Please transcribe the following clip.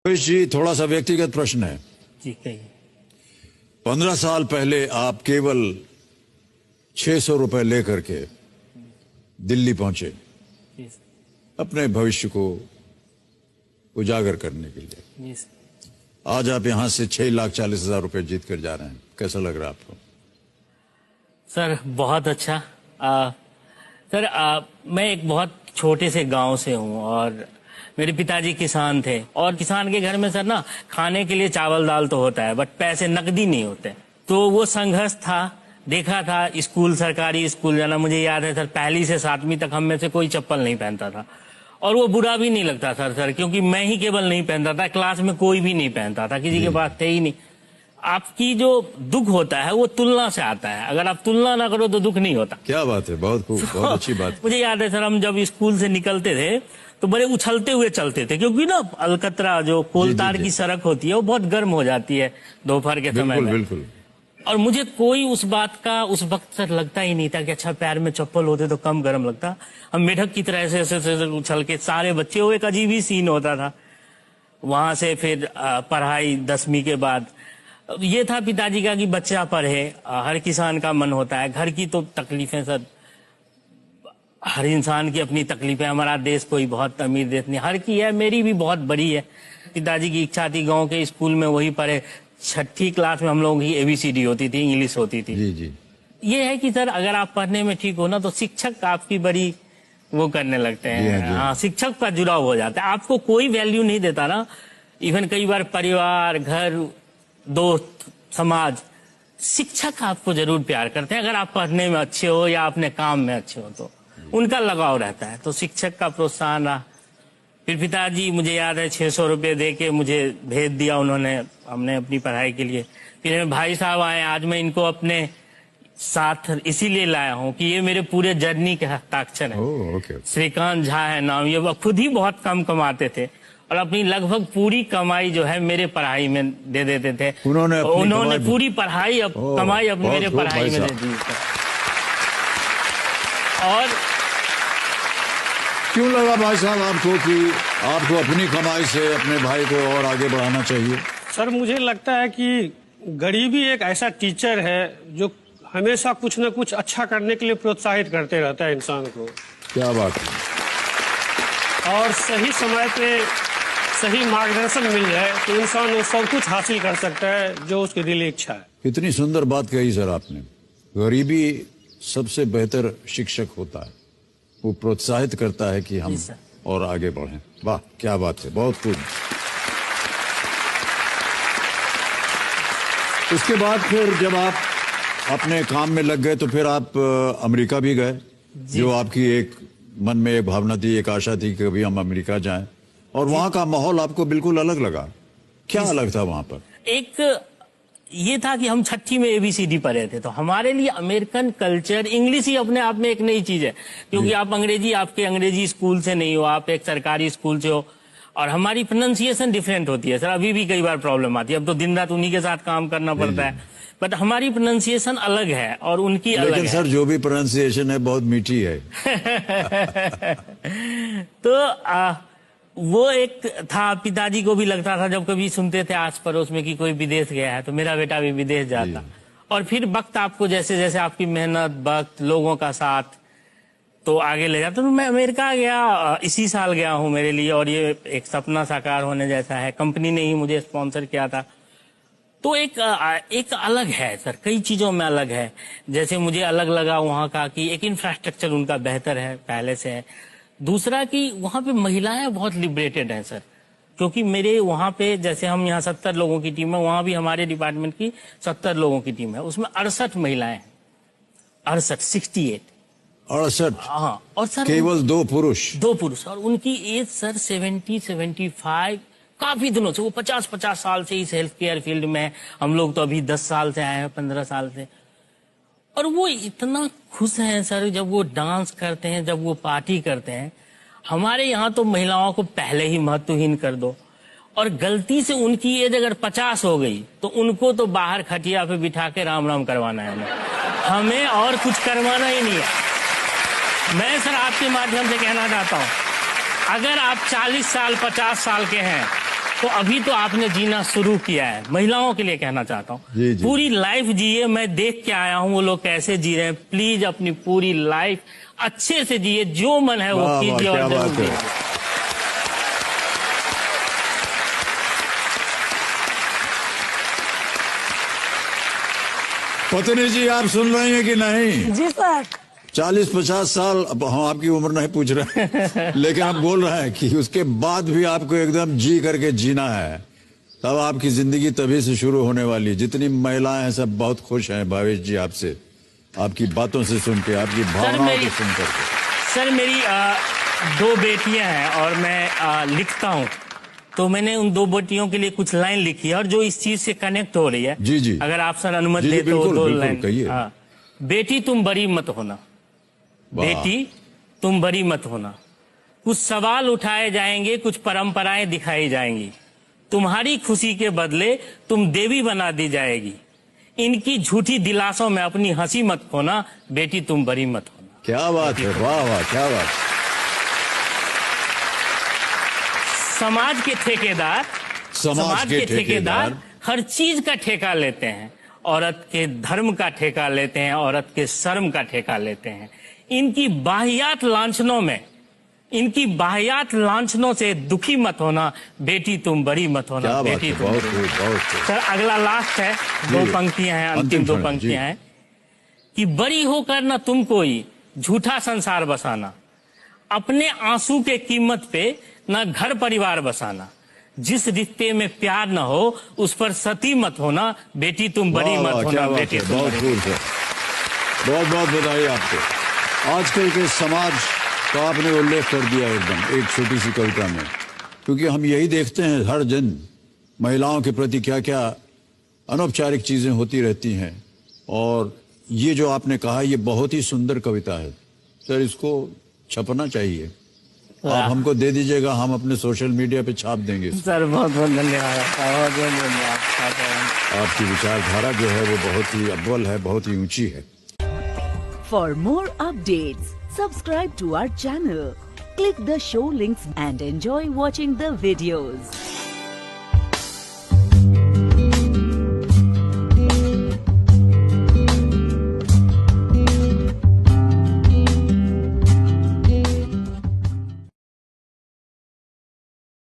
रमेश जी, थोड़ा सा व्यक्तिगत प्रश्न है। जी कहिए। 15 साल पहले आप केवल 600 रुपए लेकर के दिल्ली पहुंचे जी अपने भविष्य को उजागर करने के लिए। जी आज आप यहां से 6,40,000 रुपए जीत कर जा रहे हैं, कैसा लग रहा है आपको? सर बहुत अच्छा। सर मैं एक बहुत छोटे से गांव से हूं और मेरे पिताजी किसान थे और किसान के घर में सर ना खाने के लिए चावल दाल तो होता है बट पैसे नकदी नहीं होते। तो वो संघर्ष था, देखा था। स्कूल, सरकारी स्कूल जाना, मुझे याद है सर पहली से 7वीं तक हम में से कोई चप्पल नहीं पहनता था और वो बुरा भी नहीं लगता था सर, क्योंकि मैं ही केवल नहीं पहनता था, क्लास में कोई भी नहीं पहनता था, किसी के पास थे ही नहीं। आपकी जो दुख होता है वो तुलना से आता है, अगर आप तुलना ना करो तो दुख नहीं होता। क्या बात है, बहुत खूब, बहुत अच्छी बात। मुझे याद है सर, हम जब स्कूल से निकलते थे तो बड़े उछलते हुए चलते थे, क्योंकि ना अलकतरा जो कोलतार की सड़क होती है वो बहुत गर्म हो जाती है दोपहर के समय में। बिल्कुल। और मुझे कोई उस बात का उस वक्त सर लगता ही नहीं था कि अच्छा पैर में चप्पल होते तो कम गर्म लगता। हम मेढक की तरह ऐसे उछल के सारे बच्चे, वो एक अजीब ही सीन होता था। वहां से फिर पढ़ाई 10वीं के बाद ये था पिताजी का कि बच्चा पढ़े, हर किसान का मन होता है। घर की तो तकलीफें सर, हर इंसान की अपनी तकलीफें, हमारा देश कोई बहुत अमीर देश नहीं, हर की है, मेरी भी बहुत बड़ी है। पिताजी की इच्छा थी गांव के स्कूल में वही पढ़े। 6ठी क्लास में हम लोगों की ABCD होती थी, इंग्लिश होती थी। जी। ये है कि सर अगर आप पढ़ने में ठीक हो ना तो शिक्षक आपकी बड़ी वो करने लगते हैं। हाँ, शिक्षक का जुड़ाव हो जाता है, आपको कोई वैल्यू नहीं देता ना। इवन कई बार परिवार, घर, दोस्त, समाज, शिक्षक आपको जरूर प्यार करते हैं अगर आप पढ़ने में अच्छे हो या अपने काम में अच्छे हो तो उनका लगाव रहता है। तो शिक्षक का प्रोत्साहन रहा। फिर पिताजी, मुझे याद है 600 रुपये दे के मुझे भेज दिया उन्होंने, हमने अपनी पढ़ाई के लिए। फिर मेरे भाई साहब आए, आज मैं इनको अपने साथ इसीलिए लाया हूँ कि ये मेरे पूरे जर्नी के हस्ताक्षर है। श्रीकांत झा है नाम, ये खुद ही बहुत कम कमाते थे और अपनी लगभग पूरी कमाई जो है मेरे पढ़ाई में दे देते थे। उन्होंने पूरी पढ़ाई कमाई अब मेरे पढ़ाई में दे दी। और क्यों लगा भाई साहब आपको कि आपको अपनी कमाई से अपने भाई को और आगे बढ़ाना चाहिए? सर मुझे लगता है कि गरीबी एक ऐसा टीचर है जो हमेशा कुछ न कुछ अच्छा करने के लिए प्रोत्साहित करते रहता है इंसान को। क्या बात है। और सही समय पे सही मार्गदर्शन मिल जाए तो इंसान वो सब कुछ हासिल कर सकता है जो उसकी दिली इच्छा है। कितनी सुंदर बात कही सर आपने। गरीबी सबसे बेहतर शिक्षक होता है, वो प्रोत्साहित करता है कि हम और आगे बढ़ें। वाह, क्या बात है, बहुत खूब। उसके बाद फिर जब आप अपने काम में लग गए तो फिर आप अमेरिका भी गए, जो आपकी एक मन में एक भावना थी, एक आशा थी कि कभी हम अमेरिका जाएं, और वहां का माहौल आपको बिल्कुल अलग लगा। क्या अलग था वहां पर? एक ये था कि हम 6ठी में ABCD पढ़े थे, तो हमारे लिए अमेरिकन कल्चर, इंग्लिश ही अपने आप में एक नई चीज है, क्योंकि आप आपके अंग्रेजी स्कूल से नहीं हो, आप एक सरकारी स्कूल से हो और हमारी प्रोनाउंसिएशन डिफरेंट होती है सर। अभी भी कई बार प्रॉब्लम आती है, अब तो दिन रात उन्हीं के साथ काम करना पड़ता है, बट हमारी प्रोनाउंसिएशन अलग है और उनकी अलग है। लेकिन सर जो भी प्रोनाउंसिएशन है बहुत मीठी है। तो वो एक था, पिताजी को भी लगता था जब कभी सुनते थे आस पड़ोस में कि कोई विदेश गया है तो मेरा बेटा भी विदेश जाता। और फिर वक्त आपको जैसे जैसे आपकी मेहनत, वक्त, लोगों का साथ तो आगे ले जाता। तो मैं अमेरिका गया, इसी साल गया हूँ मेरे लिए, और ये एक सपना साकार होने जैसा है। कंपनी ने ही मुझे स्पॉन्सर किया था। तो एक अलग है सर, कई चीजों में अलग है। जैसे मुझे अलग लगा वहाँ का कि एक इंफ्रास्ट्रक्चर उनका बेहतर है, पहले से है। दूसरा कि वहाँ पे महिलाएं बहुत लिबरेटेड हैं सर, क्योंकि मेरे वहाँ पे जैसे हम यहाँ 70 लोगों की टीम है, वहाँ भी हमारे डिपार्टमेंट की 70 लोगों की टीम है, उसमें 68 महिलाएं हैं। 68 हाँ। और सर केवल 2 पुरुष और उनकी एज सर 70-75, काफी दिनों से, वो 50 साल से इस हेल्थ केयर फील्ड में है। हम लोग तो अभी 10 साल से आए हैं, 15 साल से। और वो इतना खुश हैं सर जब वो डांस करते हैं, जब वो पार्टी करते हैं। हमारे यहाँ तो महिलाओं को पहले ही महत्वहीन कर दो, और गलती से उनकी एज अगर 50 हो गई तो उनको तो बाहर खटिया पे बिठा के राम राम करवाना है, हमें और कुछ करवाना ही नहीं है। मैं सर आपके माध्यम से कहना चाहता हूँ, अगर आप 40 साल 50 साल के हैं तो अभी तो आपने जीना शुरू किया है, महिलाओं के लिए कहना चाहता हूँ, जी, जी। पूरी लाइफ जिए। मैं देख के आया हूँ वो लोग कैसे जी रहे हैं। प्लीज अपनी पूरी लाइफ अच्छे से जिए, जो मन है वो वाह, वाह, कीजिए और क्या जरूर बात है। कीजिए। पत्नी जी, आप सुन रहे हैं कि नहीं? जी सर। 40-50 साल, अब हम आपकी उम्र नहीं पूछ रहे हैं लेकिन आप बोल रहे हैं कि उसके बाद भी आपको एकदम जी करके जीना है, तब आपकी जिंदगी तभी से शुरू होने वाली। जितनी महिलाएं हैं सब बहुत खुश हैं भावेश जी आपसे, आपकी बातों से सुन के, आपकी भावनाओं को सुन करके। सर मेरी 2 बेटियां हैं और मैं लिखता हूँ, तो मैंने उन 2 बेटियों के लिए कुछ लाइन लिखी है और जो इस चीज से कनेक्ट हो रही है। जी, जी। अगर आप सर अनुमति जी, जी, दे तो बिल्कुल, 2 बिल्कुल, लाइन। कहिए। हाँ। बेटी तुम बड़ी मत होना, वाह। बेटी तुम बड़ी मत होना, कुछ सवाल उठाए जाएंगे, कुछ परंपराएं दिखाई जाएंगी, तुम्हारी खुशी के बदले तुम देवी बना दी जाएगी, इनकी झूठी दिलासों में अपनी हंसी मत खोना, बेटी तुम बड़ी मत होना। क्या बात है, वाह वाह, क्या बात। समाज के ठेकेदार के ठेकेदार हर चीज का ठेका लेते हैं, औरत के धर्म का ठेका लेते हैं, औरत के शर्म का ठेका लेते हैं। इनकी बाहियात लांछनों से दुखी मत होना, बेटी तुम बड़ी मत होना, क्या बात बेटी है, तुम बहुत बड़ी खूब, मत बहुत होना। खूब। सर अगला लास्ट है, 2 जी। पंक्तियां हैं, अंतिम अंतिम 2 क्षण, पंक्तियां जी। हैं कि बड़ी होकर न तुम कोई झूठा संसार बसाना, अपने आंसू के कीमत पे न घर परिवार बसाना, जिस रिश्ते में प्यार न हो उस पर सती मत होना, बेटी तुम बड़ी वाह, मत वाह, होना, क्या बात बेटी है, तुम बहुत बड़ी खूब है। बहुत बहुत बधाई आपको। आजकल के समाज का आपने उल्लेख कर दिया एकदम एक छोटी सी कविता में, क्योंकि हम यही देखते हैं हर दिन महिलाओं के प्रति क्या क्या अनौपचारिक चीजें होती रहती हैं। और ये जो आपने कहा ये बहुत ही सुंदर कविता है सर, इसको छपना चाहिए। आप हमको दे दीजिएगा, हम अपने सोशल मीडिया पे छाप देंगे इसको। सर बहुत बहुत धन्यवाद, बहुत बहुत धन्यवाद। आपकी विचारधारा जो है वो बहुत ही अव्वल है, बहुत ही ऊंची है। For more updates, subscribe to our channel, click the show links and enjoy watching the videos.